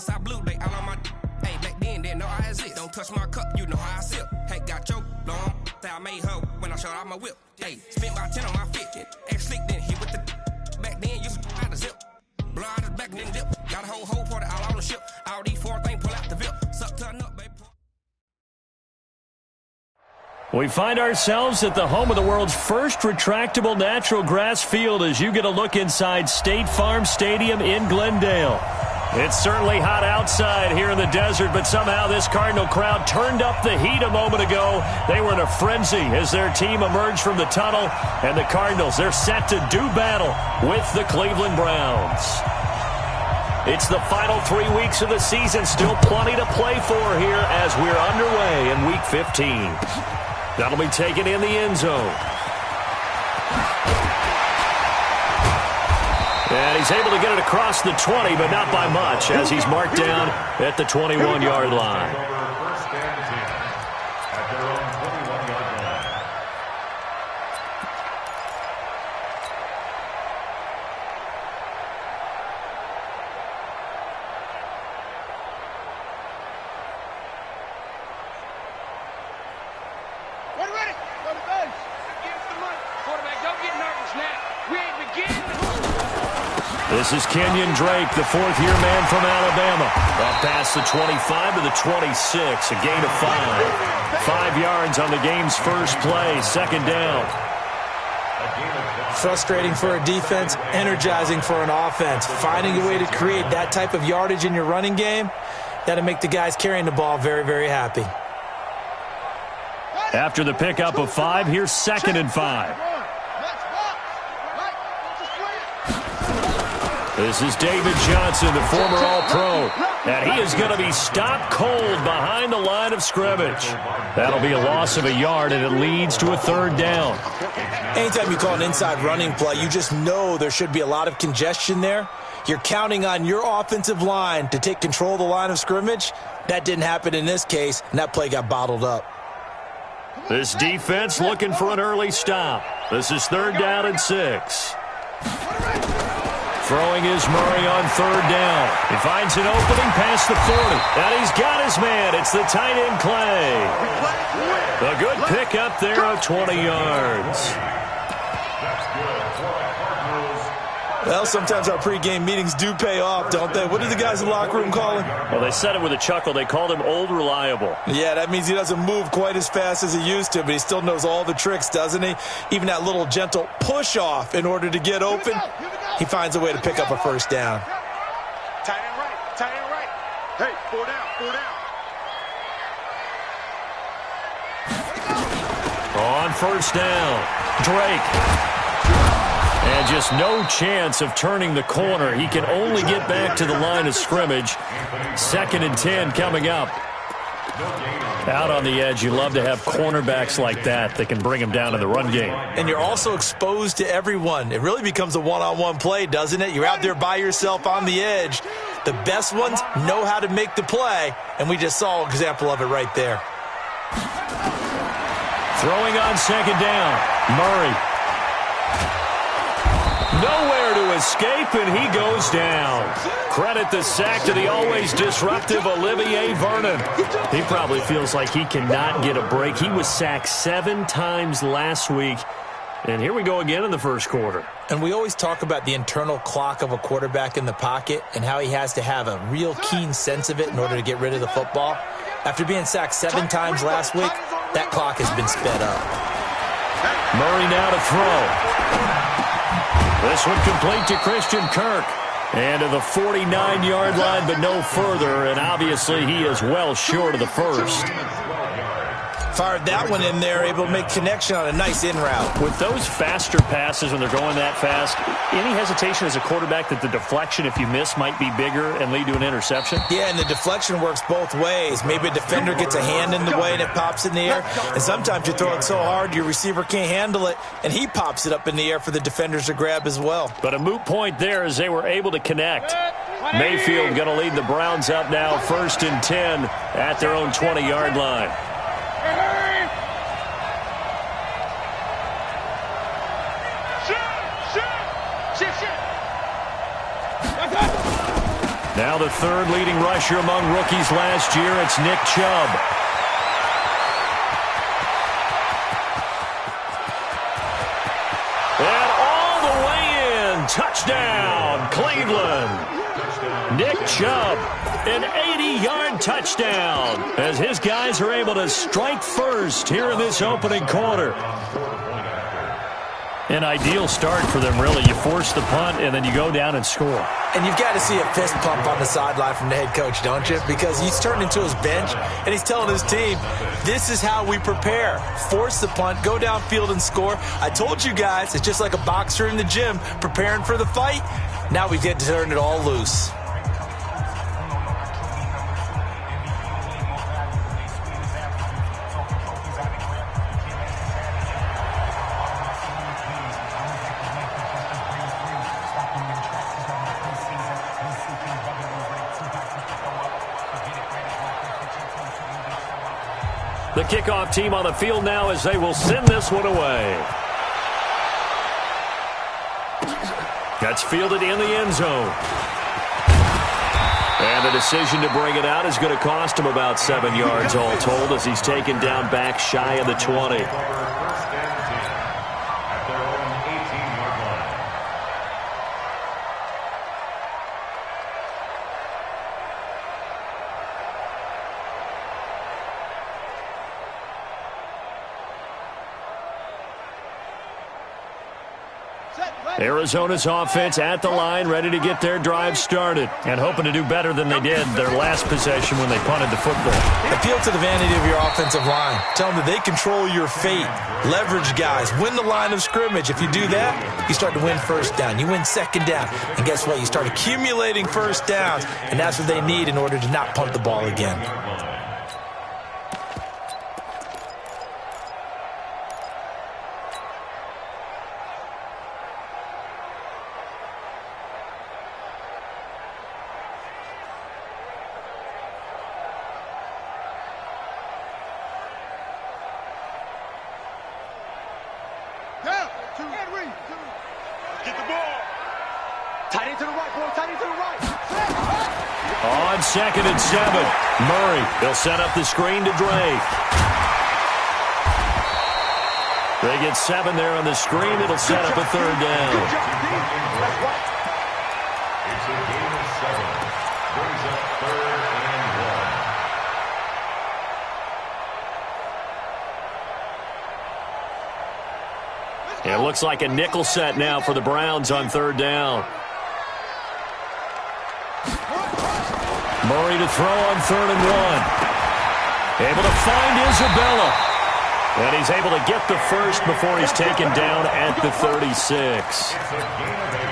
inside blue, they all on my. Hey, back then, didn't know I exist. Don't touch my cup, you know how I sip. Hey, got your long. Say I made her when I showed out my whip. Hey, spent about 10 on my fit. Ex slick, then hit with the. Back then, used to out the zip. Blow out his back, then dip. Got a whole party all on the ship. All these four things pull out the VIP. Suck to a nut, baby. We find ourselves at the home of the world's first retractable natural grass field as you get a look inside State Farm Stadium in Glendale. It's certainly hot outside here in the desert, but somehow this Cardinal crowd turned up the heat a moment ago. They were in a frenzy as their team emerged from the tunnel, and the Cardinals, they're set to do battle with the Cleveland Browns. It's the final 3 weeks of the season, still plenty to play for here as we're underway in Week 15. That'll be taken in the end zone. And he's able to get it across the 20, but not by much, as he's marked down at the 21-yard line. This is Kenyon Drake, the fourth-year man from Alabama. Up past the 25 to the 26, a gain of 5. 5 yards on the game's first play, second down. Frustrating for a defense, energizing for an offense. Finding a way to create that type of yardage in your running game, that'll make the guys carrying the ball very, very happy. After the pickup of 5, here's 2nd and 5. This is David Johnson, the former All-Pro, and he is going to be stopped cold behind the line of scrimmage. That'll be a loss of a yard, and it leads to a 3rd down. Anytime you call an inside running play, you just know there should be a lot of congestion there. You're counting on your offensive line to take control of the line of scrimmage. That didn't happen in this case, and that play got bottled up. This defense looking for an early stop. This is 3rd down and 6. Throwing is Murray on 3rd down. He finds an opening past the 40. And he's got his man. It's the tight end Clay. A good pickup there of 20 yards. Well, sometimes our pregame meetings do pay off, don't they? What did the guys in the locker room call him? Well, they said it with a chuckle. They called him Old Reliable. Yeah, that means he doesn't move quite as fast as he used to, but he still knows all the tricks, doesn't he? Even that little gentle push-off in order to get open, he finds a way to pick up a 1st down. Tight end right, tight end right. Hey, 4 down, 4 down. On 1st down, Drake. And just no chance of turning the corner. He can only get back to the line of scrimmage. 2nd and 10 coming up. Out on the edge, you love to have cornerbacks like that can bring him down in the run game. And you're also exposed to everyone. It really becomes a one-on-one play, doesn't it? You're out there by yourself on the edge. The best ones know how to make the play, and we just saw an example of it right there. Throwing on 2nd down, Murray. Nowhere to escape, and he goes down. Credit the sack to the always disruptive Olivier Vernon. He probably feels like he cannot get a break. He was sacked 7 times last week, and here we go again in the first quarter. And we always talk about the internal clock of a quarterback in the pocket and how he has to have a real keen sense of it in order to get rid of the football. After being sacked 7 times last week, that clock has been sped up. Murray now to throw. This one complete to Christian Kirk. And to the 49-yard line, but no further. And obviously he is well short of the first. Fired that one in there, able to make connection on a nice in route. With those faster passes when they're going that fast, any hesitation as a quarterback that the deflection, if you miss, might be bigger and lead to an interception? Yeah, and the deflection works both ways. Maybe a defender gets a hand in the way and it pops in the air. And sometimes you throw it so hard your receiver can't handle it, and he pops it up in the air for the defenders to grab as well. But a moot point there as they were able to connect. Mayfield going to lead the Browns up now, 1st and 10 at their own 20-yard line. Now the third leading rusher among rookies last year, it's Nick Chubb. And all the way in, touchdown, Cleveland. Nick Chubb, an 80-yard touchdown, as his guys are able to strike first here in this opening quarter. An ideal start for them, really. You force the punt, and then you go down and score. And you've got to see a fist pump on the sideline from the head coach, don't you? Because he's turned into his bench, and he's telling his team, this is how we prepare. Force the punt, go downfield and score. I told you guys, it's just like a boxer in the gym preparing for the fight. Now we get to turn it all loose. The kickoff team on the field now as they will send this one away. That's fielded in the end zone. And the decision to bring it out is going to cost him about 7 yards all told as he's taken down back shy of the 20. Arizona's offense at the line, ready to get their drive started, and hoping to do better than they did their last possession when they punted the football. Appeal to the vanity of your offensive line. Tell them that they control your fate. Leverage guys. Win the line of scrimmage. If you do that, you start to win first down. You win second down. And guess what? You start accumulating first downs, and that's what they need in order to not punt the ball again. Get the ball. Tight end to the right, boy. Tight end to the right. On 2nd and 7, Murray. They'll set up the screen to Drake. They get 7 there on the screen. It'll set up a third down. Good job, D. That's right. It's a gain of 7. Brings up 3rd and 1. It looks like a nickel set now for the Browns on 3rd down. Murray to throw on 3rd and 1. Able to find Isabella. And he's able to get the first before he's taken down at the 36.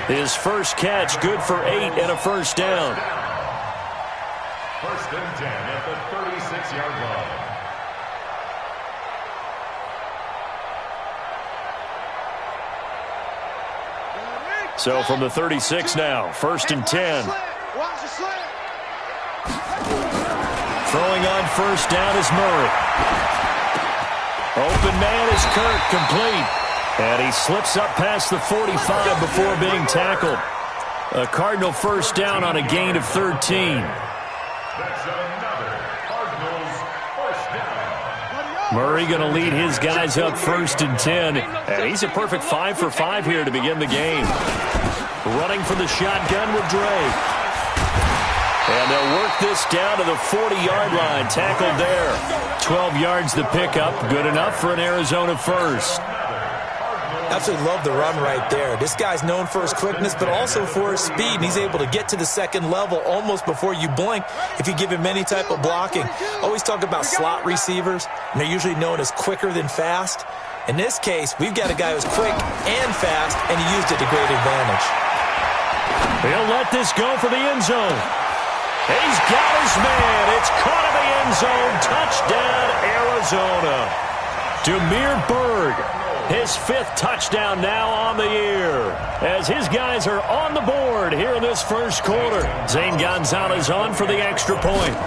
His first catch, good for 8 and a first down. 1st and 10 at the 36-yard line. So from the 36 now, 1st and 10. Throwing on 1st down is Murray. Open man is Kirk, complete. And he slips up past the 45 before being tackled. A Cardinal first down on a gain of 13. That's another Cardinals first down. Murray going to lead his guys up 1st and 10. And he's a perfect 5 for 5 here to begin the game. Running for the shotgun with Drake. And they'll work this down to the 40-yard line. Tackled there. 12 yards the pickup. Good enough for an Arizona first. Absolutely love the run right there. This guy's known for his quickness, but also for his speed. And he's able to get to the second level almost before you blink if you give him any type of blocking. Always talk about slot receivers, and they're usually known as quicker than fast. In this case, we've got a guy who's quick and fast, and he used it to great advantage. He'll let this go for the end zone. He's got his man. It's caught in the end zone. Touchdown, Arizona. Demir Berg, his 5th touchdown now on the year. As his guys are on the board here in this first quarter. Zane Gonzalez on for the extra point.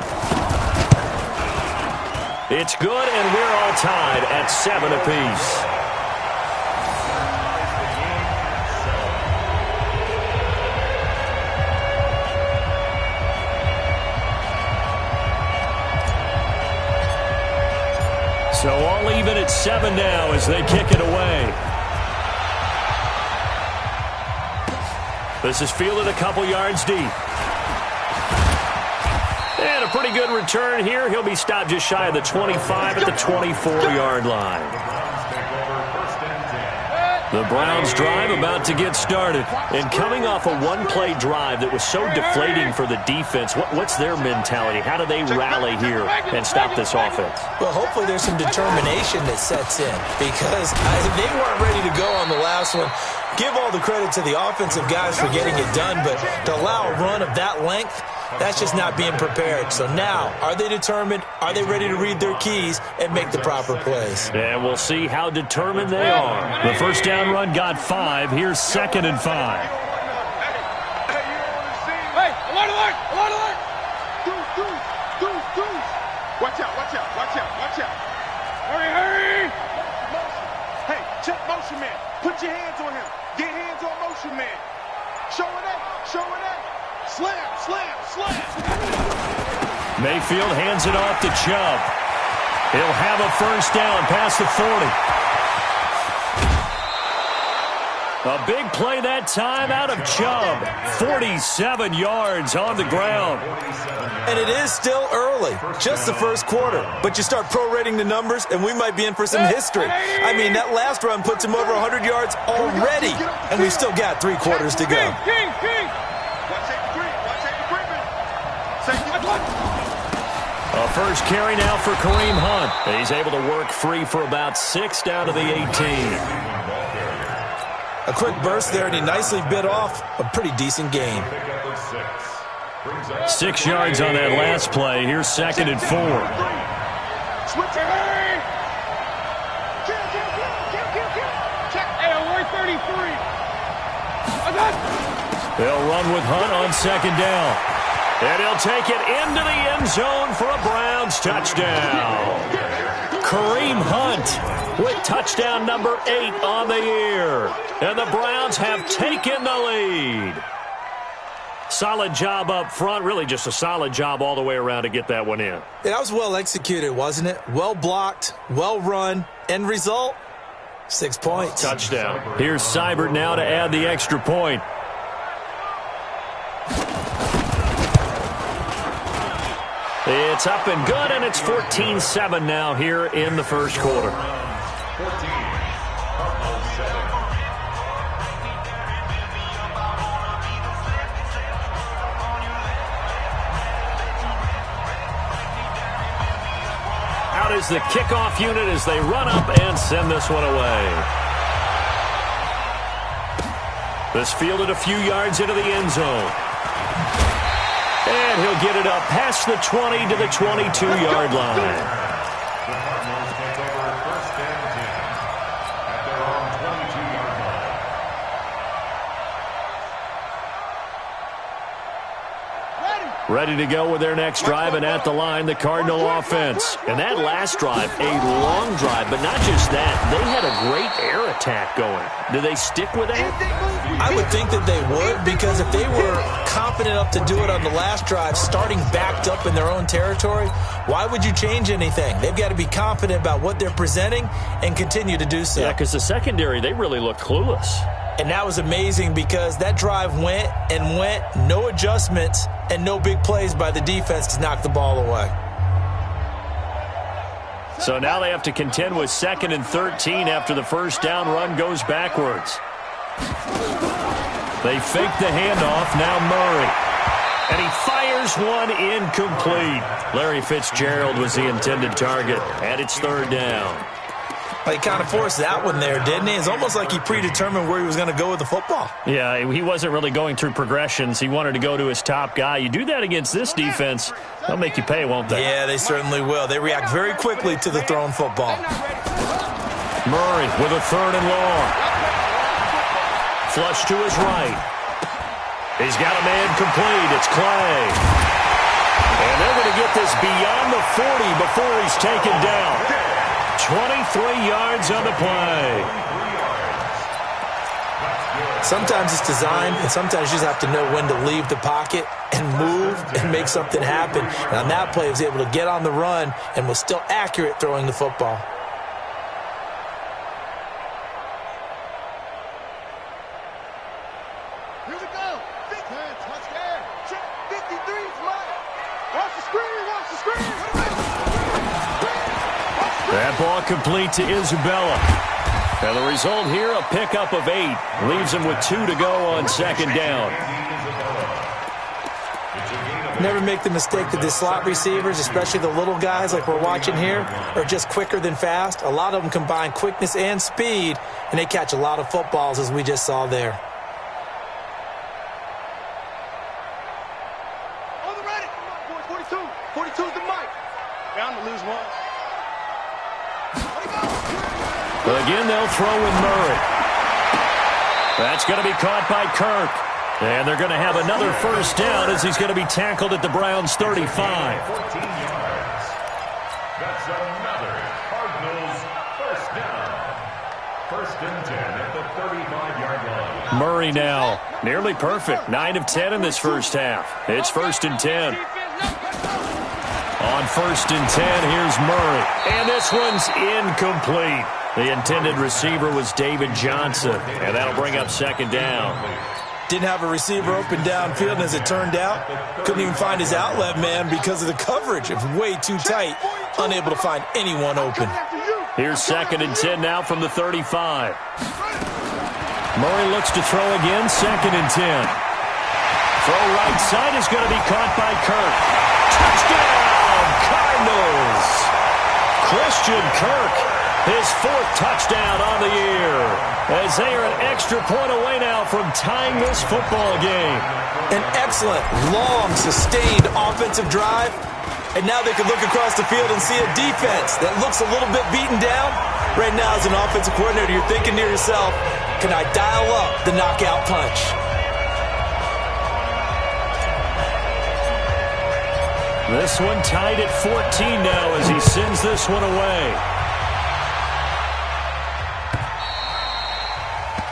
It's good, and we're all tied at 7 apiece. So all even at 7 now as they kick it away. This is fielded a couple yards deep. And a pretty good return here. He'll be stopped just shy of the 25 at the 24-yard line. The Browns drive about to get started. And coming off a one-play drive that was so deflating for the defense, what's their mentality? How do they rally here and stop this offense? Well, hopefully there's some determination that sets in because they weren't ready to go on the last one. Give all the credit to the offensive guys for getting it done, but to allow a run of that length, that's just not being prepared. So now, are they determined? Are they ready to read their keys and make the proper plays? And we'll see how determined they are. The first down run got 5. Here's 2nd and 5. Hey, alert! Deuce! Watch out! Hurry! Hey, check motion man. Put your hands on him. Get hands on motion man. Show it up. Slam. Mayfield hands it off to Chubb. He'll have a first down past the 40. A big play that time out of Chubb. 47 yards on the ground. And it is still early, just the first quarter. But you start prorating the numbers, and we might be in for some history. I mean, that last run puts him over 100 yards already, and we've still got 3 quarters to go. A first carry now for Kareem Hunt. He's able to work free for about 6 down to the 18. A quick burst there, and he nicely bit off a pretty decent gain. 6 yards on that last play. Here's 2nd and 4. They'll run with Hunt on 2nd down. And he'll take it into the end zone for a Browns touchdown. Kareem Hunt with touchdown number 8 on the year. And the Browns have taken the lead. Solid job up front. Really just a solid job all the way around to get that one in. That was well executed, wasn't it? Well blocked, well run. End result, 6 points. Touchdown. Here's Seibert now to add the extra point. It's up and good, and it's 14-7 now here in the first quarter. Out is the kickoff unit as they run up and send this one away. This fielded a few yards into the end zone. And he'll get it up past the 20 to the 22-yard line. The Cardinals take over 1st and 10 at their own 22-yard line. Ready to go with their next drive, and at the line, the Cardinal offense. And that last drive, a long drive, but not just that. They had a great air attack going. Do they stick with that? I would think that they would, because if they were confident enough to do it on the last drive, starting backed up in their own territory, why would you change anything? They've got to be confident about what they're presenting and continue to do so. Yeah, because the secondary, they really looked clueless. And that was amazing because that drive went, no adjustments, and no big plays by the defense to knock the ball away. So now they have to contend with 2nd and 13 after the first down run goes backwards. They fake the handoff, now Murray. And he fires one incomplete. Larry Fitzgerald was the intended target, and it's 3rd down. He kind of forced that one there, didn't he? It's almost like he predetermined where he was going to go with the football. Yeah, he wasn't really going through progressions. He wanted to go to his top guy. You do that against this defense, they'll make you pay, won't they? Yeah, they certainly will. They react very quickly to the thrown football. Murray with a 3rd and long. Flush to his right. He's got a man complete. It's Clay. And they're going to get this beyond the 40 before he's taken down. 23 yards on the play. That's good. Sometimes it's designed, and sometimes you just have to know when to leave the pocket and move and make something happen. And on that play, he was able to get on the run and was still accurate throwing the football. Here we go. Big man, touchdown. Check 53's mine. Watch the screen, watch the screen. That ball complete to Isabella. And the result here, a pickup of 8. Leaves him with 2 to go on second down. Never make the mistake that the slot receivers, especially the little guys like we're watching here, are just quicker than fast. A lot of them combine quickness and speed, and they catch a lot of footballs, as we just saw there. On the ready. 42. 42's the mic. Bound to lose one. But again, they'll throw with Murray. That's going to be caught by Kirk. And they're going to have another first down as he's going to be tackled at the Browns' 35. 14 yards. That's another Cardinals first down. First and 10 at the 35-yard line. Murray now, nearly perfect. 9 of 10 in this first half. It's first and 10. On first and 10, here's Murray. And this one's incomplete. The intended receiver was David Johnson. And that'll bring up second down. Didn't have a receiver open downfield, and as it turned out, couldn't even find his outlet man because of the coverage. It was way too tight, unable to find anyone open. Here's second and 10 now from the 35. Murray looks to throw again, second and 10. Throw right side is going to be caught by Kirk. Touchdown, Cardinals! Christian Kirk, his 4th touchdown on the year, as they are an extra point away now from tying this football game. An excellent, long, sustained offensive drive. And now they can look across the field and see a defense that looks a little bit beaten down. Right now, as an offensive coordinator, you're thinking to yourself, can I dial up the knockout punch? This one tied at 14 now as he sends this one away.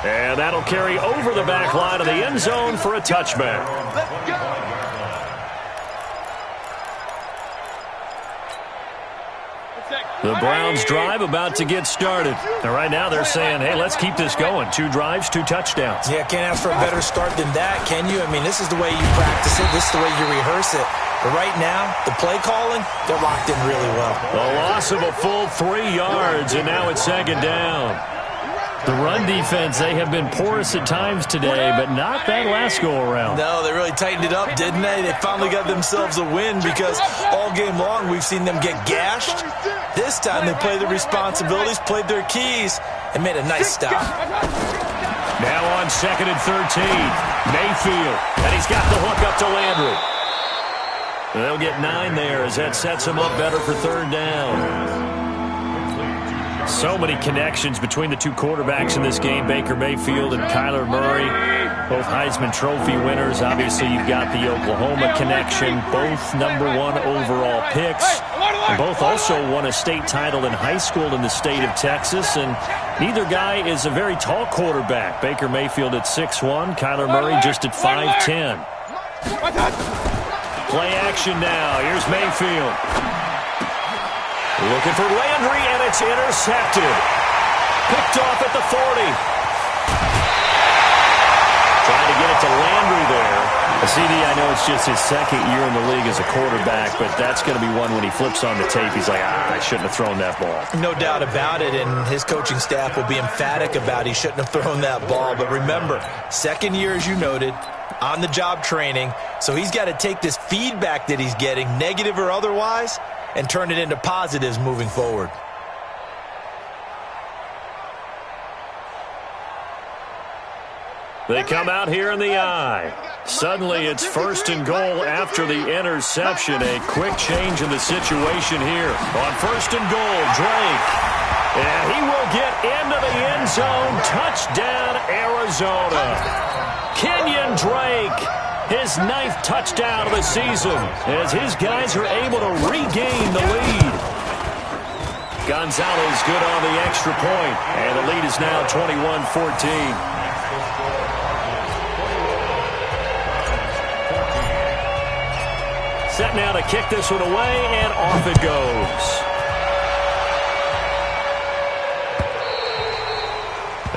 And that'll carry over the back line of the end zone for a touchback. Let's go. The Browns drive about to get started. And right now they're saying, hey, let's keep this going. 2 drives, 2 touchdowns. Yeah, can't ask for a better start than that, can you? I mean, this is the way you practice it. This is the way you rehearse it. But right now, the play calling, they're locked in really well. A loss of a full 3 yards, and now it's second down. The run defense, they have been porous at times today, but not that last go-around. No, they really tightened it up, didn't they? They finally got themselves a win because all game long we've seen them get gashed. This time they played their responsibilities, played their keys, and made a nice stop. Now on second and 13, Mayfield, and he's got the hook up to Landry. They'll get 9 there as that sets him up better for third down. So many connections between the 2 quarterbacks in this game, Baker Mayfield and Kyler Murray, both Heisman Trophy winners. Obviously, you've got the Oklahoma connection, both #1 overall picks. And both also won a state title in high school in the state of Texas, and neither guy is a very tall quarterback. Baker Mayfield at 6'1", Kyler Murray just at 5'10". Play action now. Here's Mayfield. Looking for Landry, and it's intercepted. Picked off at the 40. Trying to get it to Landry there. CD, I know it's just his second year in the league as a quarterback, but that's going to be one when he flips on the tape. He's like, I shouldn't have thrown that ball. No doubt about it, and his coaching staff will be emphatic about he shouldn't have thrown that ball. But remember, second year, as you noted, on-the-job training, so he's got to take this feedback that he's getting, negative or otherwise, and turn it into positives moving forward. They come out here in the eye. Suddenly it's first and goal after the interception. A quick change in the situation here. On first and goal, Drake. And he will get into the end zone. Touchdown, Arizona. Kenyon Drake, his 9th touchdown of the season, as his guys are able to regain the lead. Gonzalez good on the extra point, and the lead is now 21-14. set now to kick this one away, and off it goes.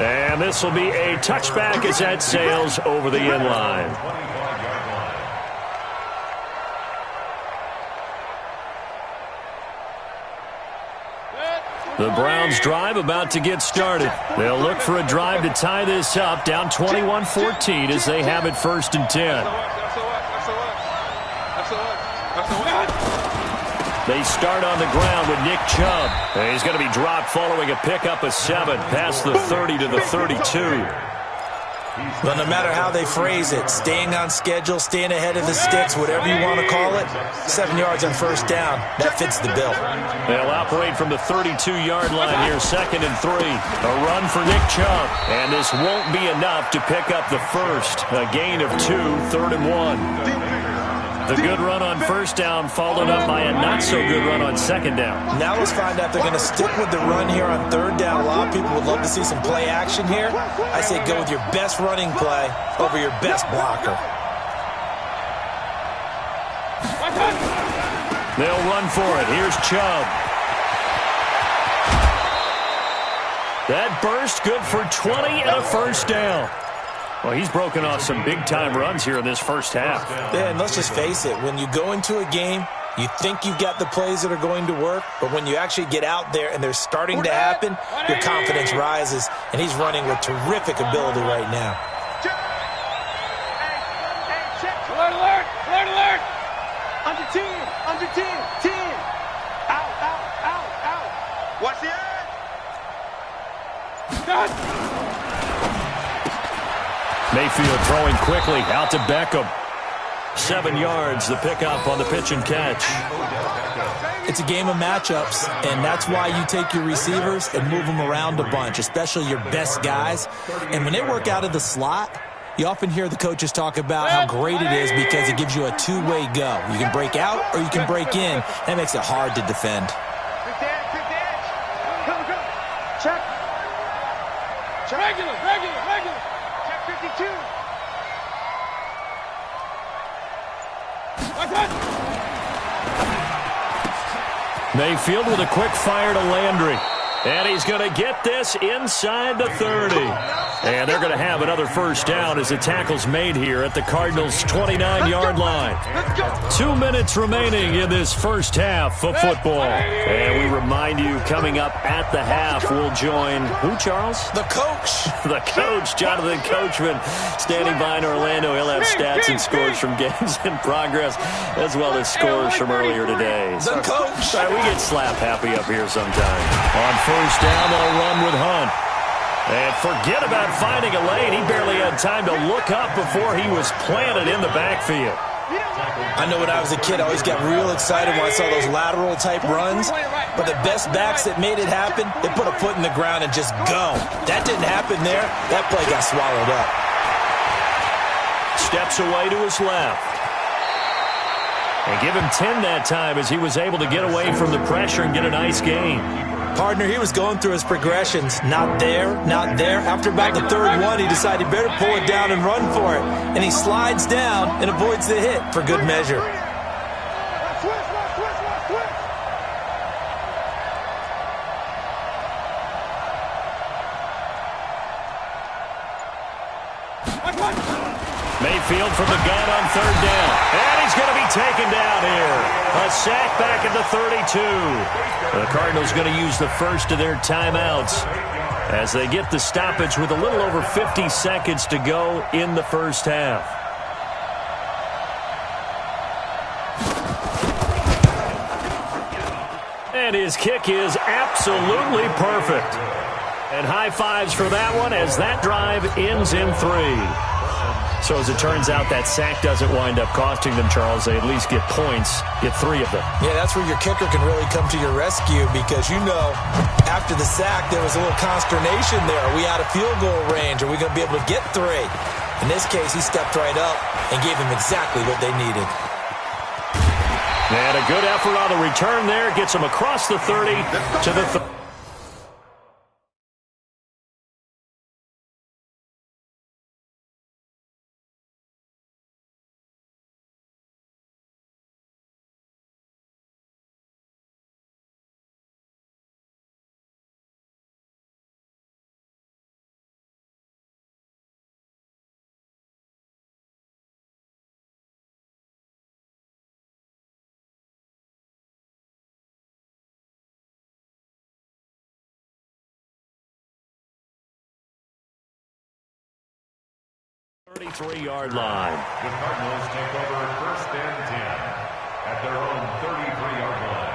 And this will be a touchback as that sails over the end line. The Browns drive about to get started. They'll look for a drive to tie this up, down 21-14 as they have it 1st and 10. They start on the ground with Nick Chubb. And he's going to be dropped following a pickup of 7 past the 30 to the 32. But no matter how they phrase it, staying on schedule, staying ahead of the sticks, whatever you want to call it, 7 yards on 1st down, that fits the bill. They'll operate from the 32-yard line here, 2nd and 3. A run for Nick Chubb. And this won't be enough to pick up the first. A gain of 2, 3rd and 1. The good run on 1st down followed up by a not-so-good run on 2nd down. Now let's find out if they're going to stick with the run here on 3rd down. A lot of people would love to see some play action here. I say go with your best running play over your best blocker. They'll run for it. Here's Chubb. That burst good for 20 and a 1st down. Well, he's broken off some big-time runs here in this 1st half. Yeah, and let's just face it. When you go into a game, you think you've got the plays that are going to work, but when you actually get out there and they're starting to happen, your confidence rises, and he's running with terrific ability right now. Alert, alert, alert, alert. Under 10, under 10, 10. Out, out, out, out. Watch the edge. Done. Mayfield throwing quickly out to Beckham. 7 yards, the pickup on the pitch and catch. It's a game of matchups, and that's why you take your receivers and move them around a bunch, especially your best guys. And when they work out of the slot, you often hear the coaches talk about how great it is because it gives you a two-way go. You can break out or you can break in. That makes it hard to defend. Quick edge, quick edge. Come, come. Check. Check. Regular, regular, regular. Check 52. What's that? Mayfield with a quick fire to Landry. And he's going to get this inside the 30. And they're going to have another 1st down as the tackle's made here at the Cardinals' 29-yard line. 2 minutes remaining in this 1st half of football. And we remind you, coming up at the half, we'll join who, Charles? The coach. The coach, Jonathan Coachman, standing by in Orlando. He'll have stats and scores from games in progress, as well as scores from earlier today. The coach. Sorry, we get slap happy up here sometime. On 1st down, they'll run with Hunt. And forget about finding a lane. He barely had time to look up before he was planted in the backfield. I know when I was a kid, I always got real excited when I saw those lateral-type runs. But the best backs that made it happen, they put a foot in the ground and just go. That didn't happen there. That play got swallowed up. Steps away to his left. And give him 10 that time as he was able to get away from the pressure and get a nice gain. Partner, he was going through his progressions. Not there, not there. After about the 3rd one, he decided he better pull it down and run for it. And he slides down and avoids the hit for good measure. Mayfield from the gun on 3rd down. And he's going to be taken down here. A sack back at the 32. The Cardinals going to use the first of their timeouts as they get the stoppage with a little over 50 seconds to go in the 1st half. And his kick is absolutely perfect. And high fives for that one as that drive ends in 3. So as it turns out, that sack doesn't wind up costing them, Charles. They at least get points, get 3 of them. Yeah, that's where your kicker can really come to your rescue because, you know, after the sack, there was a little consternation there. Are we out of field goal range? Are we going to be able to get 3? In this case, he stepped right up and gave them exactly what they needed. And a good effort on the return there. Gets them across the 30 to the 33-yard line. The Cardinals take over 1st and 10 at their own 33-yard line.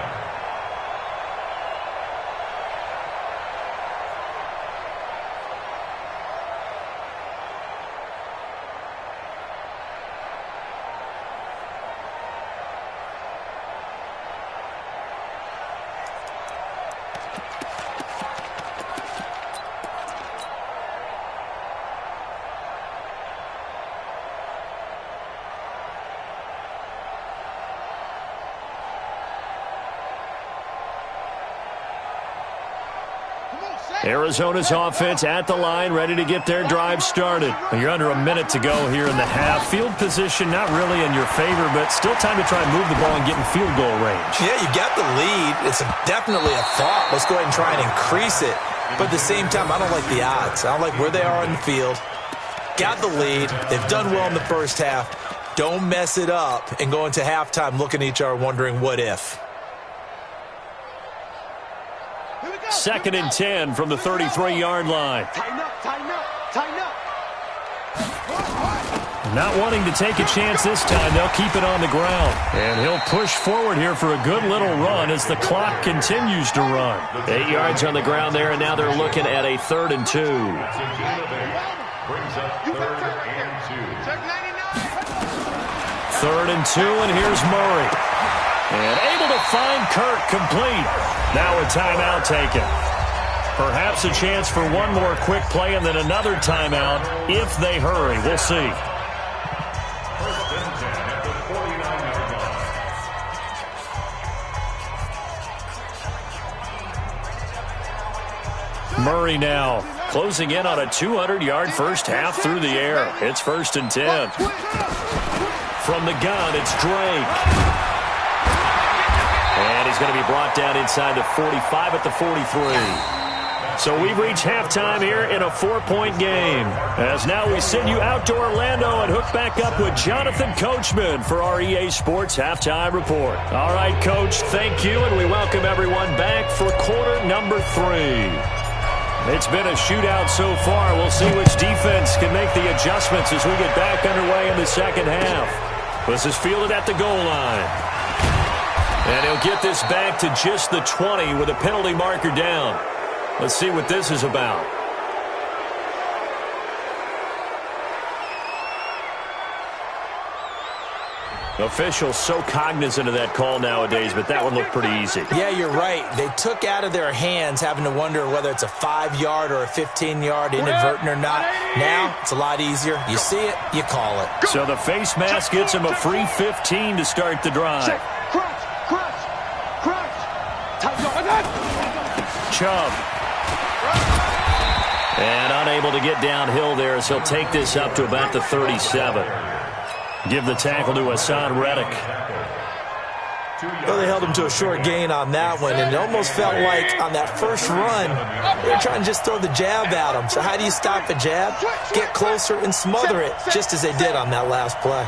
Arizona's offense at the line, ready to get their drive started. You're under a minute to go here in the half. Field position not really in your favor, but still time to try and move the ball and get in field goal range. Yeah, you got the lead. It's definitely a thought. Let's go ahead and try and increase it. But at the same time, I don't like the odds. I don't like where they are in the field. Got the lead. They've done well in the first half. Don't mess it up and go into halftime looking at each other wondering what if. 2nd and 10 from the 33-yard line. Tighten up, tighten up, tighten up. Not wanting to take a chance this time, they'll keep it on the ground. And he'll push forward here for a good little run as the clock continues to run. 8 yards on the ground there, and now they're looking at a 3rd and 2. Brings up 3rd and 2. 3rd and 2, and here's Murray. And able to find Kirk complete. Now a timeout taken. Perhaps a chance for one more quick play and then another timeout if they hurry. We'll see. 1st and 10 at the 49-yard line. Murray now closing in on a 200-yard first half through the air. It's 1st and 10. From the gun, it's Drake. And he's going to be brought down inside the 45 at the 43. So we've reached halftime here in a 4-point game. As now we send you out to Orlando and hook back up with Jonathan Coachman for our EA Sports Halftime Report. All right, Coach, thank you, and we welcome everyone back for quarter number 3. It's been a shootout so far. We'll see which defense can make the adjustments as we get back underway in the second half. This is fielded at the goal line. And he'll get this back to just the 20 with a penalty marker down. Let's see what this is about. Officials so cognizant of that call nowadays, but that one looked pretty easy. Yeah, you're right. They took out of their hands having to wonder whether it's a 5-yard or a 15-yard inadvertent or not. Now, it's a lot easier. You see it, you call it. So the face mask gets him a free 15 to start the drive. Chubb. And unable to get downhill there as he'll take this up to about the 37. Give the tackle to Hassan Reddick. Well, they held him to a short gain on that one, and it almost felt like on that first run, they were trying to just throw the jab at him. So how do you stop a jab? Get closer and smother it, just as they did on that last play.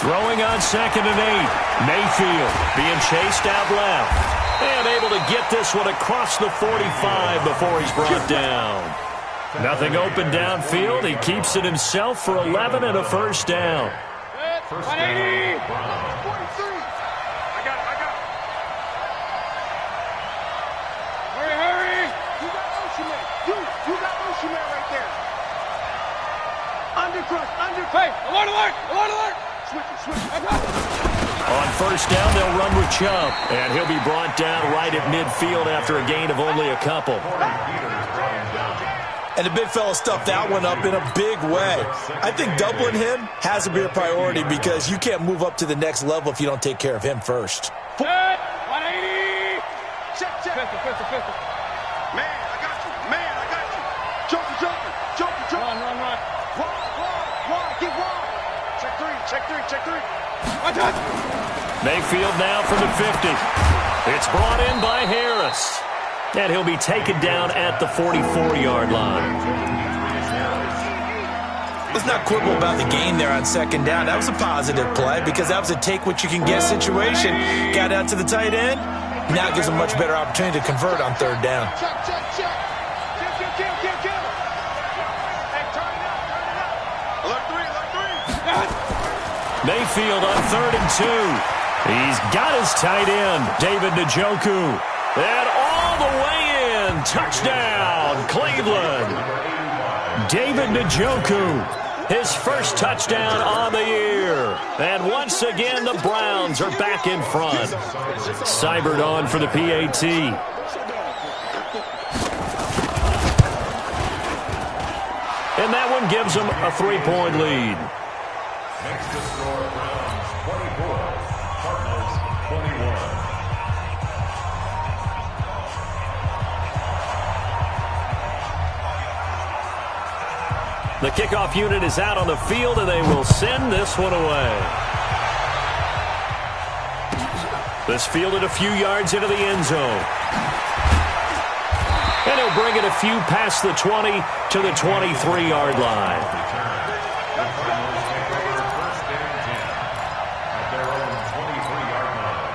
Throwing on 2nd and 8. Mayfield being chased out left. And able to get this one across the 45 before he's brought down. Nothing open downfield. He keeps it himself for 11 and a first down. First down, Brown. I got it. Hurry. You got motion man. You got motion man right there. Undercrush. Hey, alert. Switch. On first down, they'll run with Chubb. And he'll be brought down right at midfield after a gain of only a couple. And the big fella stuffed that one up in a big way. I think doubling him has to be a priority because you can't move up to the next level if you don't take care of him first. 180. Check. Pistol. Man, I got you. Jumper. Run. Get wide. Check three. Mayfield now from the 50. It's brought in by Harris. And he'll be taken down at the 44-yard line. Let's not quibble about the gain there on 2nd down. That was a positive play because that was a take-what-you-can-get situation. Got out to the tight end, Now it gives them much better opportunity to convert on third down. Check. Kill. Hey, turn it up. Alert three. Mayfield on 3rd and 2. He's got his tight end, David Njoku. And all the way in. Touchdown, Cleveland. David Njoku. His first touchdown on the year. And once again, the Browns are back in front. Seibert on for the PAT. And that one gives them a 3-point lead. Next to score, Browns 24, Cardinals 21. The kickoff unit is out on the field, and they will send this one away. This fielded a few yards into the end zone. And he'll bring it a few past the 20 to the 23-yard line. The Cardinals take over 1st and 10 at their own 23-yard line.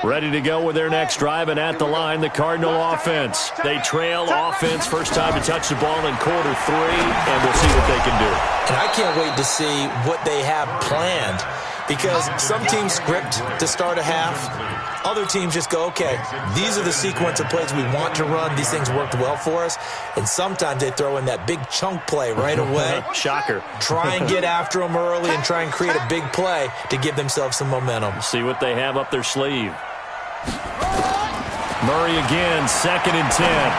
Ready to go with their next drive, and at the line, the Cardinal offense. They trail offense, first time to touch the ball in quarter 3, and we'll see what they can do. And I can't wait to see what they have planned, because some teams script to start a half. Other teams just go, okay, these are the sequence of plays we want to run. These things worked well for us. And sometimes they throw in that big chunk play right away. Shocker. Try and get after them early and try and create a big play to give themselves some momentum. See what they have up their sleeve. Murray again, 2nd and 10.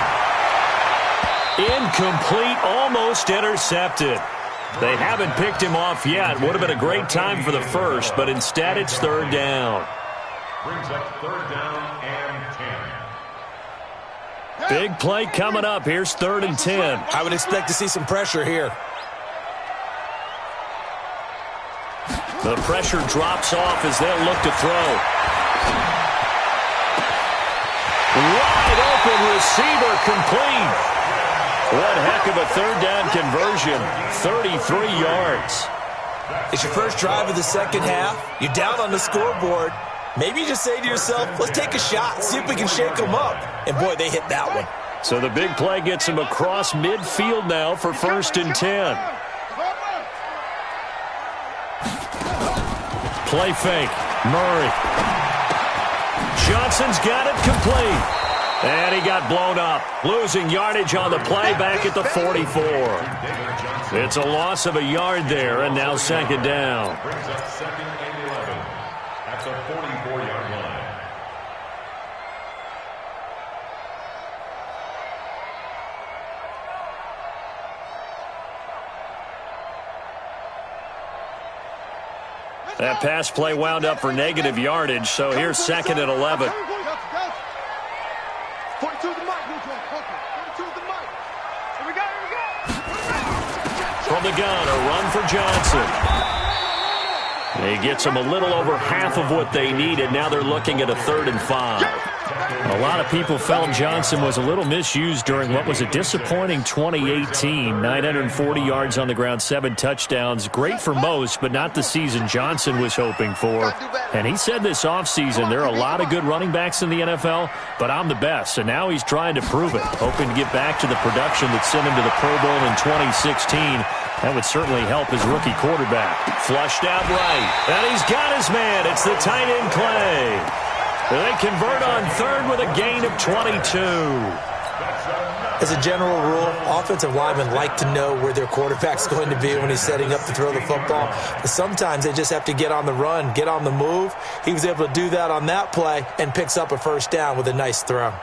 Incomplete, almost intercepted. They haven't picked him off yet. Would have been a great time for the first, but instead it's 3rd down. Brings up 3rd down and 10. Big play coming up. Here's 3rd and 10. I would expect to see some pressure here. The pressure drops off as they'll look to throw. Wide open receiver complete. One heck of a 3rd down conversion. 33 yards. It's your first drive of the second half. You're down on the scoreboard. Maybe you just say to yourself, let's take a shot, see if we can shake them up. And, boy, they hit that one. So the big play gets him across midfield now for 1st and 10. Play fake. Murray. Johnson's got it complete. And he got blown up. Losing yardage on the play back at the 44. It's a loss of a yard there, and now 2nd down. Brings up 2nd and 11 at the 44-yard line. That pass play wound up for negative yardage, so here's 2nd and 11. 42 the mic, 42 the mic. Here we go. From the gun, a run for Johnson. He gets them a little over half of what they needed. Now they're looking at a 3rd and 5. A lot of people felt Johnson was a little misused during what was a disappointing 2018. 940 yards on the ground, 7 touchdowns. Great for most, but not the season Johnson was hoping for. And he said this offseason, there are a lot of good running backs in the NFL, but I'm the best. And now he's trying to prove it, hoping to get back to the production that sent him to the Pro Bowl in 2016. That would certainly help his rookie quarterback. Flushed out right. And he's got his man. It's the tight end Clay. They convert on 3rd with a gain of 22. As a general rule, offensive linemen like to know where their quarterback's going to be when he's setting up to throw the football. But sometimes they just have to get on the run, get on the move. He was able to do that on that play and picks up a 1st down with a nice throw.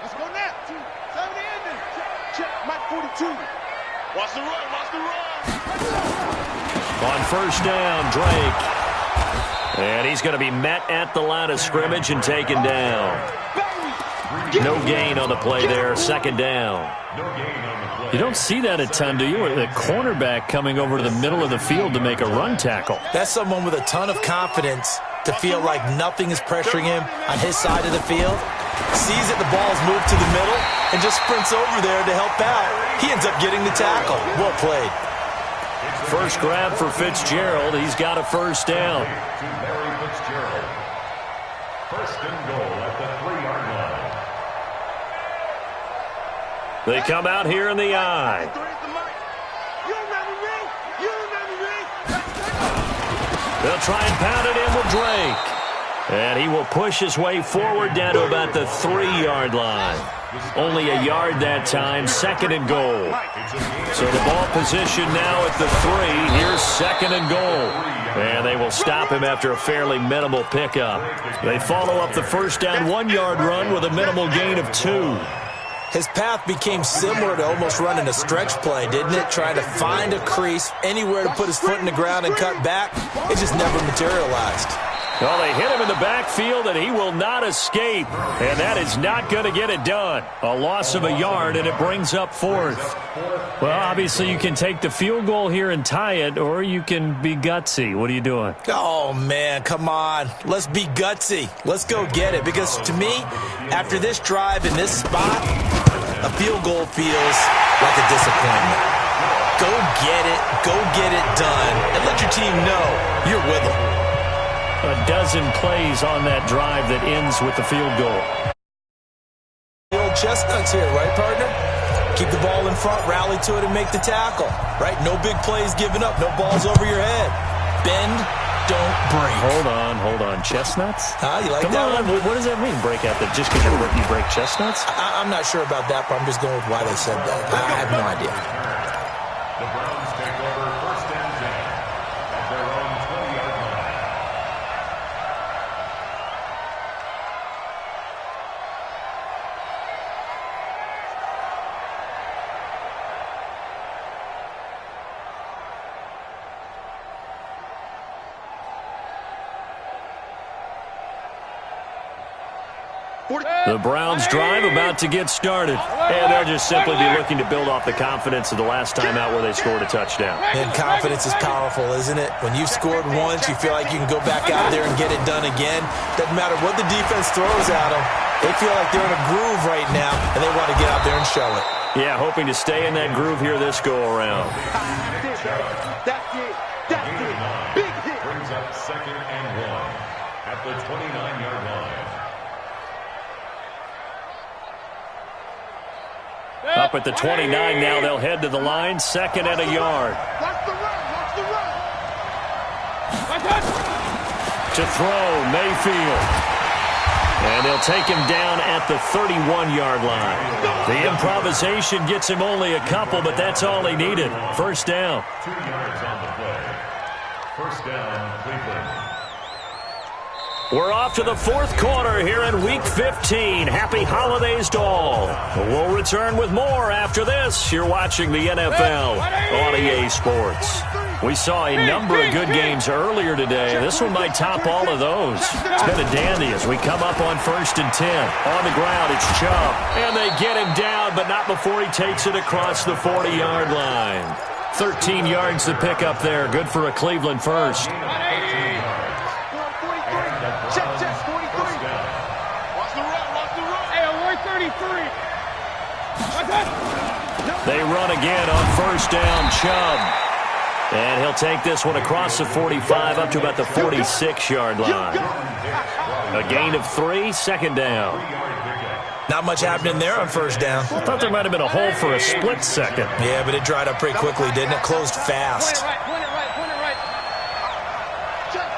Let's go now. 70 ending. Check, Mike 42. Watch the run. On 1st down, Drake. And he's going to be met at the line of scrimmage and taken down. No gain on the play there, 2nd down. You don't see that a ton, do you? The cornerback coming over to the middle of the field to make a run tackle. That's someone with a ton of confidence to feel like nothing is pressuring him on his side of the field. sees that the ball's moved to the middle, and just sprints over there to help out. He ends up getting the tackle. Well played. First grab for Fitzgerald. He's got a first down. To Larry Fitzgerald. First and goal at the 3-yard line. They come out here in the I. They'll try and pound it in with Drake. And he will push his way forward down to about the 3-yard line. Only a yard that time, second and goal. So the ball position now at the 3. Here's second and goal. And they will stop him after a fairly minimal pickup. They follow up the first down 1-yard run with a minimal gain of 2. His path became similar to almost running a stretch play, didn't it? Trying to find a crease, anywhere to put his foot in the ground and cut back. It just never materialized. Well, they hit him in the backfield, and he will not escape. And that is not going to get it done. A loss of a yard, and it brings up 4th. Well, obviously, you can take the field goal here and tie it, or you can be gutsy. What are you doing? Oh, man, come on. Let's be gutsy. Let's go get it. Because to me, after this drive in this spot, a field goal feels like a disappointment. Go get it done, and let your team know you're with them. A dozen plays on that drive that ends with the field goal. The old chestnuts here, right, partner? Keep the ball in front, rally to it, and make the tackle. Right? No big plays given up, no balls over your head. Bend, don't break. Hold on. Chestnuts? You like Come that on. one? What does that mean, break out? That just because you break chestnuts? I'm not sure about that, but I'm just going with why they said that. I have no idea. The Browns take over first and 10 at their own 20-yard line. The Browns drive about to get started. And they'll just simply be looking to build off the confidence of the last time out where they scored a touchdown. And confidence is powerful, isn't it? When you've scored once, you feel like you can go back out there and get it done again. Doesn't matter what the defense throws at them. They feel like they're in a groove right now, and they want to get out there and show it. Yeah, hoping to stay in that groove here this go-around. That's it. Big hit. Brings up second and 1 at the 29-yard line. Up at the 29 now, they'll head to the line, second and a yard. Watch the run. To throw, Mayfield. And they'll take him down at the 31-yard line. The improvisation gets him only a couple, but that's all he needed. First down. 2 yards on the play. First down, Cleveland. We're off to the 4th quarter here in Week 15. Happy holidays to all. We'll return with more after this. You're watching the NFL on EA Sports. We saw a number of good games earlier today. This one might top all of those. It's been a dandy as we come up on 1st and 10. On the ground, it's Chubb. And they get him down, but not before he takes it across the 40-yard line. 13 yards to pick up there. Good for a Cleveland first. Check, 43. Watch the run. Hey, we're 33. They run again on first down, Chubb. And he'll take this one across the 45 up to about the 46-yard line. A gain of 3, second down. Not much happening there on first down. I thought there might have been a hole for a split second. Yeah, but it dried up pretty quickly, didn't it? Closed fast. Point it right. Check.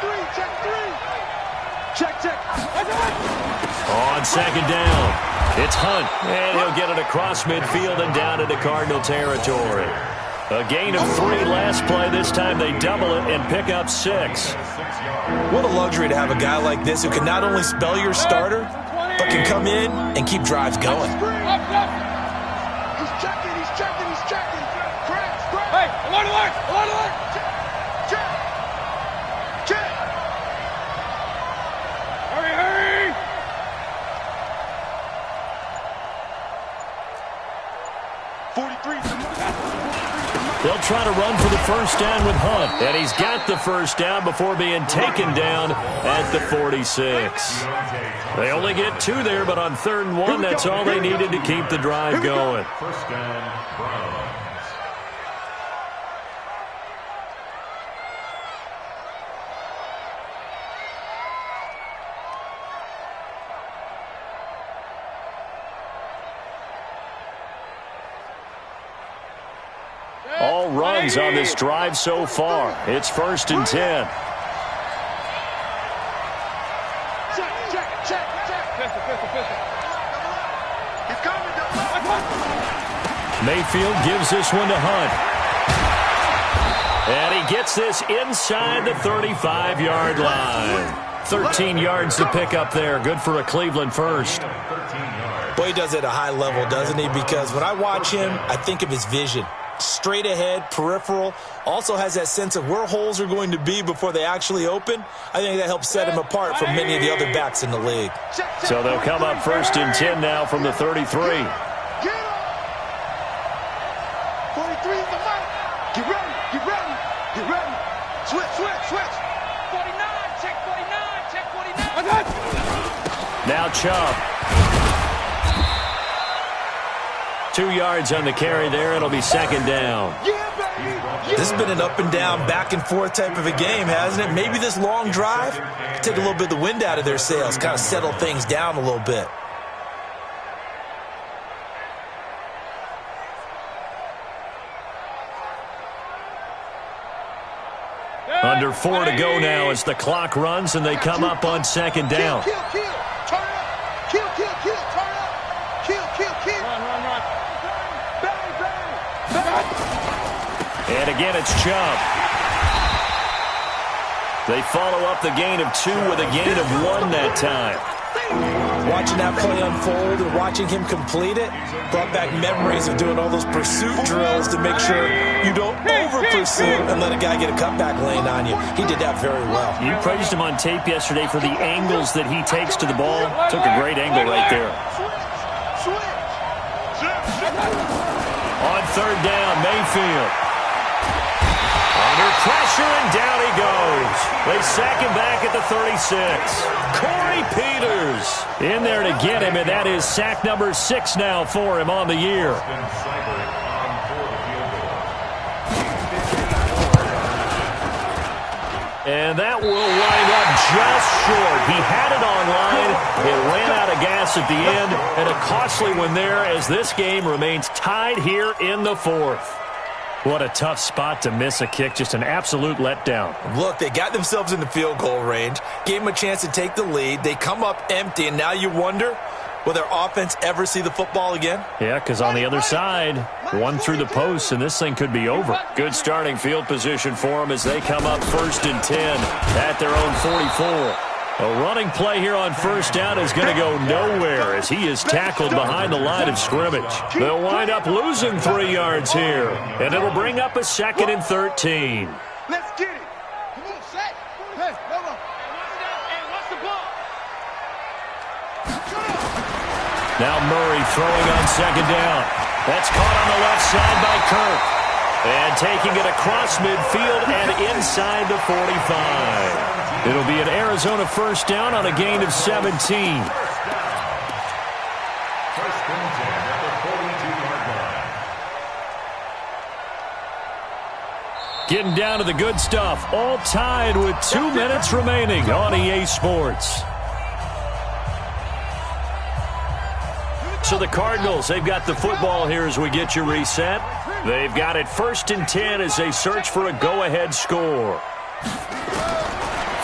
On second down, it's Hunt. And he'll get it across midfield and down into Cardinal territory. A gain of 3 last play. This time they double it and pick up 6. What a luxury to have a guy like this who can not only spell your starter, but can come in and keep drives going. He's checking. Crack. Hey, alert. Check. Hurry. They'll try to run for the first down with Hunt. And he's got the first down before being taken down at the 46. They only get 2 there, but on 3rd and 1, that's all they needed to keep the drive going. First down, Browns. All runs on this drive so far. It's 1st and 10. Mayfield gives this one to Hunt. And he gets this inside the 35-yard line. 13 yards to pick up there. Good for a Cleveland first. Boy, he does it at a high level, doesn't he? Because when I watch him, I think of his vision. Straight ahead, peripheral, also has that sense of where holes are going to be before they actually open. I think that helps set him apart from many of the other backs in the league. So they'll come up 1st and 10 now from the 33. Get up! 43 is the mark. Get ready, get ready, get ready. Switch, switch, switch. 49, check 49, check 49. Now Chubb. 2 yards on the carry there. It'll be 2nd down. This has been an up and down, back and forth type of a game, hasn't it? Maybe this long drive could take a little bit of the wind out of their sails, kind of settle things down a little bit. Under 4 to go now as the clock runs and they come up on 2nd down. Kill, kill, turn up. Kill, kill, kill, turn up. Kill, kill, kill. Run, run, run. Bang, bang, bang. And again, it's Chubb. They follow up the gain of 2 with a gain of 1 that time. Watching that play unfold and watching him complete it brought back memories of doing all those pursuit drills to make sure you don't over-pursue and let a guy get a cutback lane on you. He did that very well. You praised him on tape yesterday for the angles that he takes to the ball. Took a great angle right there. On 3rd down, Mayfield. Under pressure, and down he goes. They sack him back at the 36. Corey Peters in there to get him, and that is sack number 6 now for him on the year. And that will wind up just short. He had it on line. It ran out of gas at the end, and a costly one there as this game remains tied here in the 4th. What a tough spot to miss a kick. Just an absolute letdown. Look, they got themselves in the field goal range, gave them a chance to take the lead. They come up empty, and now you wonder, will their offense ever see the football again? Yeah, because on the other side, one through the post, and this thing could be over. Good starting field position for them as they come up 1st and 10 at their own 44. A running play here on 1st down is going to go nowhere as he is tackled behind the line of scrimmage. They'll wind up losing 3 yards here, and it'll bring up a 2nd and 13. Let's get it. Come on, set. Hey, hold on. And what's the ball? Now Murray throwing on 2nd down. That's caught on the left side by Kirk. And taking it across midfield and inside the 45. It'll be an Arizona 1st down on a gain of 17. First and 10 at the 42-yard line. Getting down to the good stuff. All tied with 2 minutes remaining on EA Sports. So the Cardinals, they've got the football here as we get you reset. They've got it 1st and 10 as they search for a go-ahead score.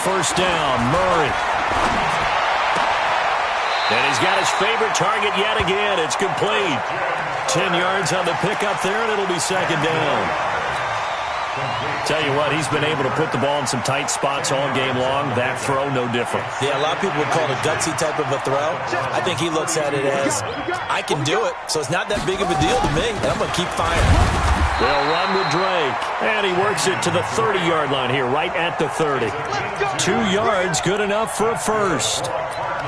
1st down, Murray. And he's got his favorite target yet again. It's complete. 10 yards on the pickup there, and it'll be 2nd down. Tell you what, he's been able to put the ball in some tight spots all game long. That throw, no different. Yeah, a lot of people would call it a gutsy type of a throw. I think he looks at it as, I can do it, so it's not that big of a deal to me, and I'm going to keep firing. They'll run with Drake, and he works it to the 30-yard line here, right at the 30. 2 yards, good enough for a first.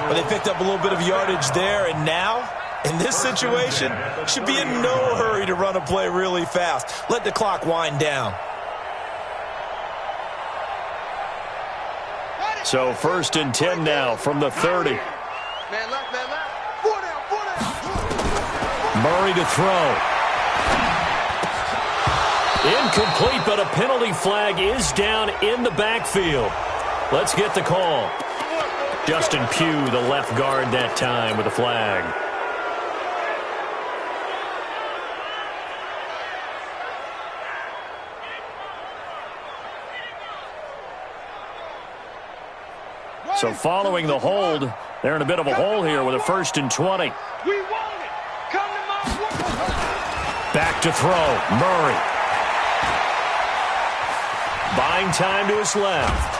But they picked up a little bit of yardage there, and now In this situation, should be in no hurry to run a play really fast. Let the clock wind down. So 1st and 10 now from the 30. Man left, man left. 4 down, 4 down. Murray to throw. Incomplete, but a penalty flag is down in the backfield. Let's get the call. Justin Pugh, the left guard that time with a flag. So following the hold, they're in a bit of a hole here with a 1st and 20. We want it. Come to my work. Back to throw. Murray. Buying time to his left.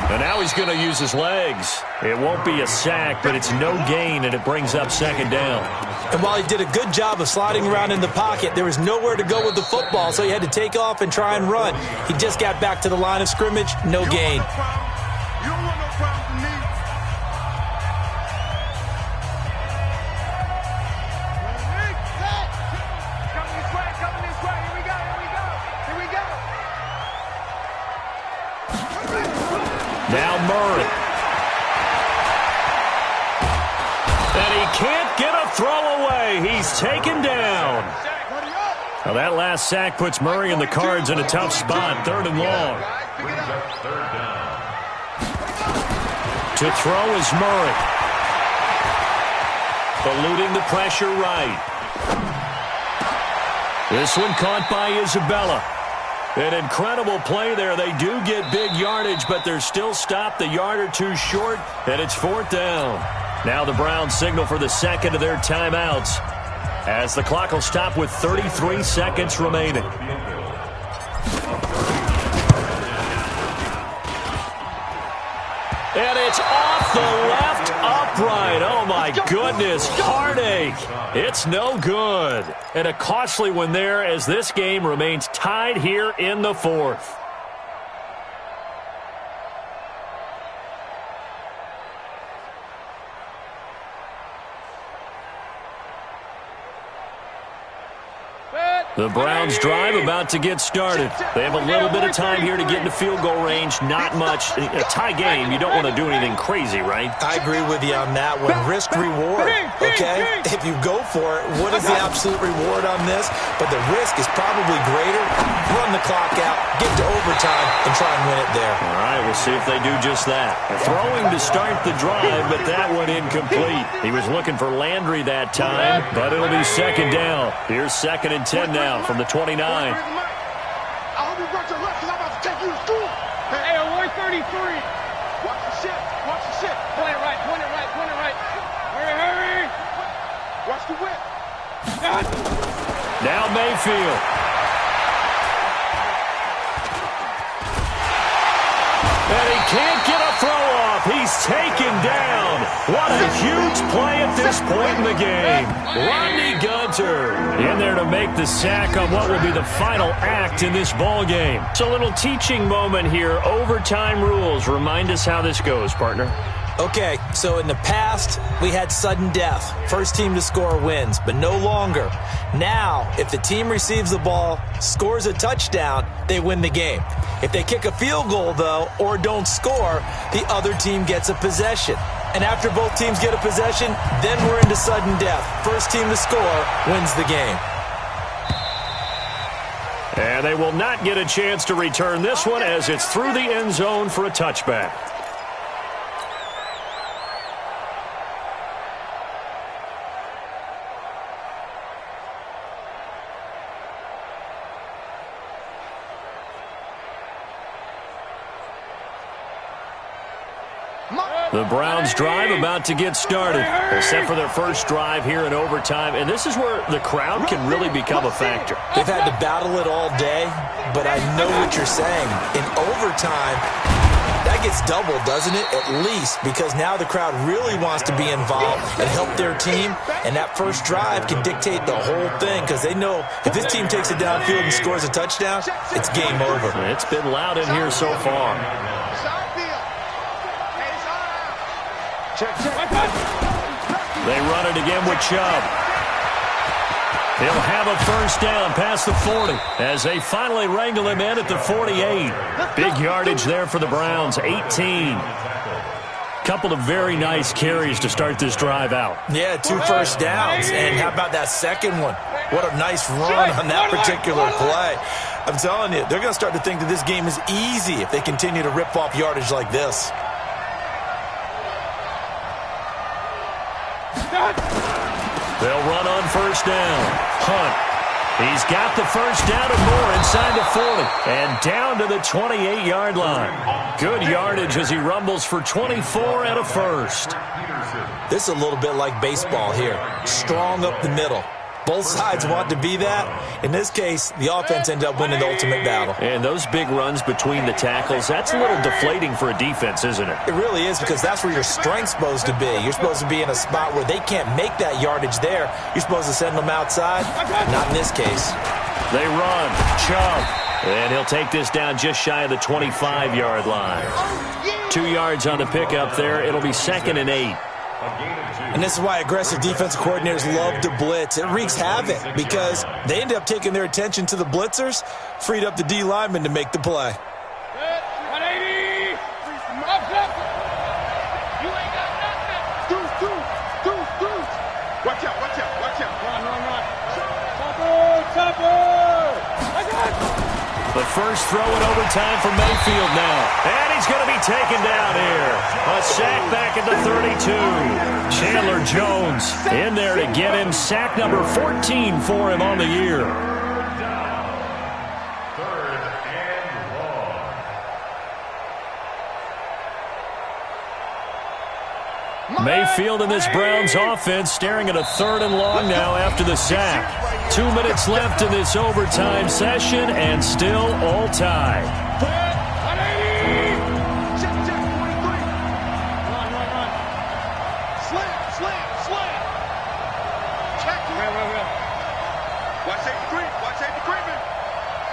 And now he's going to use his legs. It won't be a sack, but it's no gain, and it brings up 2nd down. And while he did a good job of sliding around in the pocket, there was nowhere to go with the football, so he had to take off and try and run. He just got back to the line of scrimmage, no gain. You don't want no problem from me. Coming this way, coming this way. Here we go, here we go, here we go. Now Murray. And he can't get a throw away. He's taken down. Now that last sack puts Murray and the Cards in a tough spot. 3rd and long. Brings up 3rd down. To throw is Murray. Eluding the pressure right. This one caught by Isabella. An incredible play there. They do get big yardage, but they're still stopped a yard or two short, and it's 4th down. Now the Browns signal for the 2nd of their timeouts, as the clock will stop with 33 seconds remaining. And it's off the left upright. Oh, my goodness. Heartache. It's no good. And a costly one there as this game remains tied here in the 4th. The Browns drive about to get started. They have a little bit of time here to get into field goal range. Not much. A tie game, you don't want to do anything crazy, right? I agree with you on that one. Risk reward, okay? If you go for it, what is the absolute reward on this? But the risk is probably greater. Run the clock out, get to overtime, and try and win it there. All right, we'll see if they do just that. Throwing to start the drive, but that one incomplete. He was looking for Landry that time, but it'll be 2nd down. Here's 2nd and 10 now from the 29. I hope you brought your left because I'm about to take you to school. Hey, 133. Watch the shit. Watch the shit. Point it right. Point it right. Point it right. Hurry, hurry. Watch the whip. Now Mayfield. And he can't get a throw off. He's taken down. What a huge play at this point in the game. Rodney Gunter in there to make the sack on what will be the final act in this ball game. So a little teaching moment here. Overtime rules. Remind us how this goes, partner. Okay, so in the past, we had sudden death. First team to score wins, but no longer. Now, if the team receives the ball, scores a touchdown, they win the game. If they kick a field goal, though, or don't score, the other team gets a possession. And after both teams get a possession, then we're into sudden death. First team to score wins the game. And they will not get a chance to return this one as it's through the end zone for a touchback. The Browns drive about to get started. They're set for their first drive here in overtime, and this is where the crowd can really become a factor. They've had to battle it all day, but I know what you're saying. In overtime, that gets doubled, doesn't it? At least, because now the crowd really wants to be involved and help their team, and that first drive can dictate the whole thing because they know if this team takes it downfield and scores a touchdown, it's game over. It's been loud in here so far. Check, check. They run it again with Chubb. He'll have a first down past the 40 as they finally wrangle him in at the 48. Big yardage there for the Browns, 18. Couple of very nice carries to start this drive out. Yeah, 2 first downs. And how about that second one? What a nice run on that particular play. I'm telling you, they're going to start to think that this game is easy if they continue to rip off yardage like this. They'll run on first down. Hunt. He's got the first down and more inside the 40. And down to the 28-yard line. Good yardage as he rumbles for 24 and a first. This is a little bit like baseball here. Strong up the middle. Both sides want to be that. In this case, the offense ended up winning the ultimate battle. And those big runs between the tackles, that's a little deflating for a defense, isn't it? It really is, because that's where your strength's supposed to be. You're supposed to be in a spot where they can't make that yardage there. You're supposed to send them outside. Not in this case. They run. Chubb. And he'll take this down just shy of the 25-yard line. 2 yards on the pickup there. It'll be 2nd and 8. And this is why aggressive defensive coordinators love to blitz. It wreaks havoc because they end up taking their attention to the blitzers, freed up the D lineman to make the play. 180. You ain't got nothing. Deuce. Watch out. Run. Chopper. I got it. The first throw in overtime for Mayfield now. And he's going to be taken down here. A sack back at the 32. Chandler Jones in there to get him. Sack number 14 for him on the year. 3rd and long. Mayfield in this Browns offense staring at a 3rd and long now after the sack. 2 minutes left in this overtime session and still all tied. 180. Check, 43. Run. Slam. Check. Watch safety creeping.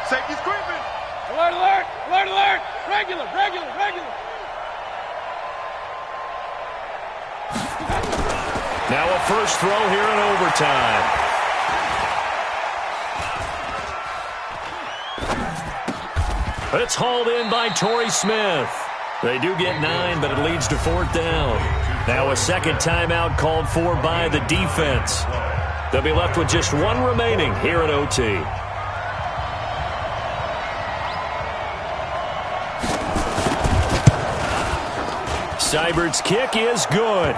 Safety's creeping. Alert. Regular. Now a first throw here in overtime. It's hauled in by Torrey Smith. They do get 9, but it leads to 4th down. Now a second timeout called for by the defense. They'll be left with just 1 remaining here at OT. Seibert's kick is good.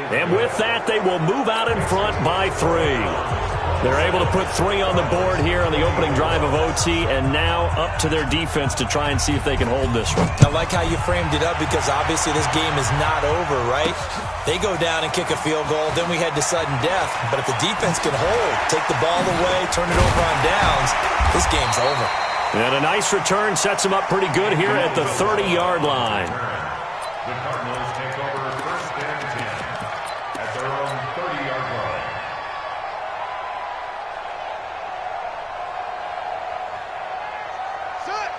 And with that, they will move out in front by 3. They're able to put 3 on the board here on the opening drive of OT, and now up to their defense to try and see if they can hold this one. I like how you framed it up because obviously this game is not over, right? They go down and kick a field goal, then we head to sudden death. But if the defense can hold, take the ball away, turn it over on downs, this game's over. And a nice return sets them up pretty good here at the 30-yard line. The Cardinals take over 1st and 10 at their own 30-yard line.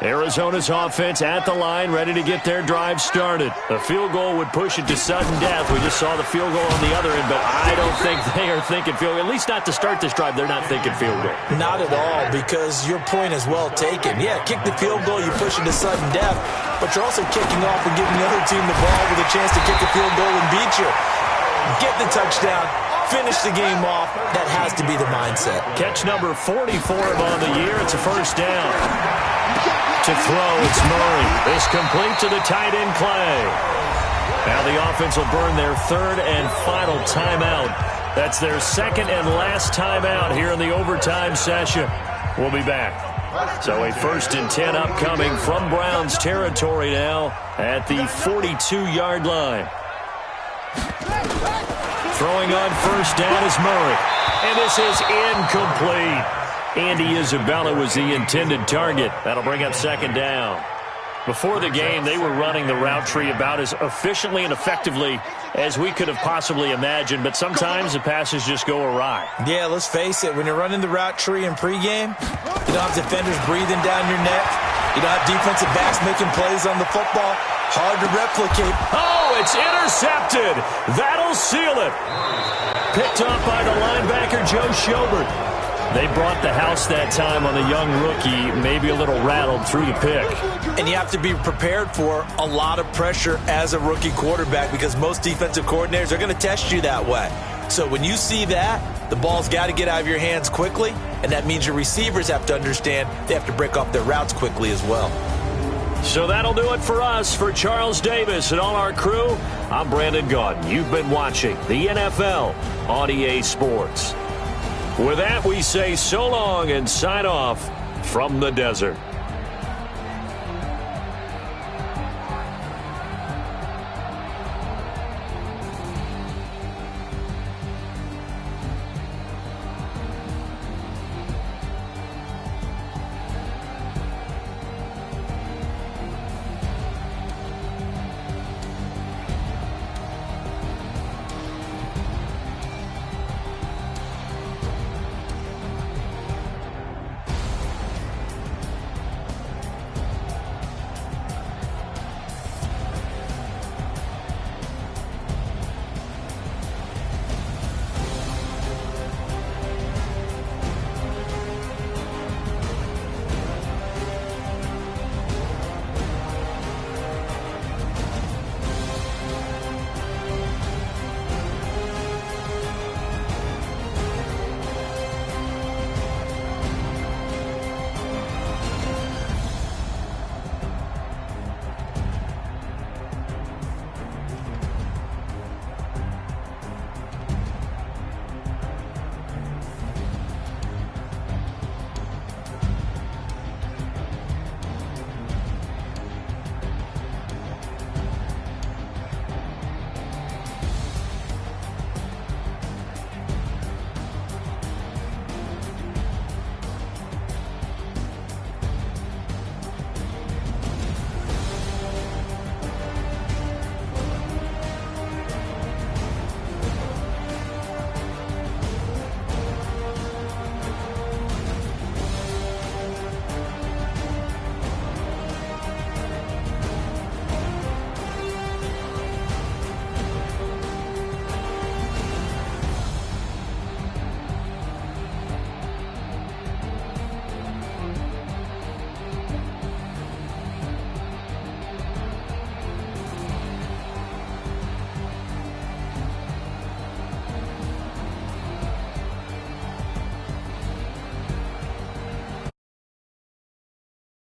Arizona's offense at the line, ready to get their drive started. A field goal would push it to sudden death. We just saw the field goal on the other end, but I don't think they are thinking field goal. At least not to start this drive. They're not thinking field goal. Not at all, because your point is well taken. Yeah, kick the field goal, you push it to sudden death, but you're also kicking off and giving the other team the ball with a chance to kick a field goal and beat you. Get the touchdown, finish the game off. That has to be the mindset. Catch number 44 on the year. It's a first down. To throw, it's Murray. It's complete to the tight end, Clay. Now the offense will burn their 3rd and final timeout. That's their 2nd and last timeout here in the overtime session. We'll be back. So a 1st and 10 upcoming from Browns territory now at the 42-yard line. Throwing on first down is Murray. And this is incomplete. Andy Isabella was the intended target. That'll bring up 2nd down. Before the game, they were running the route tree about as efficiently and effectively as we could have possibly imagined, but sometimes the passes just go awry. Yeah, let's face it. When you're running the route tree in pregame, you don't have defenders breathing down your neck. You don't have defensive backs making plays on the football. Hard to replicate. Oh, it's intercepted. That'll seal it. Picked off by the linebacker, Joe Schobert. They brought the house that time on the young rookie, maybe a little rattled through the pick. And you have to be prepared for a lot of pressure as a rookie quarterback because most defensive coordinators are going to test you that way. So when you see that, the ball's got to get out of your hands quickly, and that means your receivers have to understand they have to break off their routes quickly as well. So that'll do it for us. For Charles Davis and all our crew, I'm Brandon Gaudin. You've been watching the NFL on EA Sports. With that, we say so long and sign off from the desert.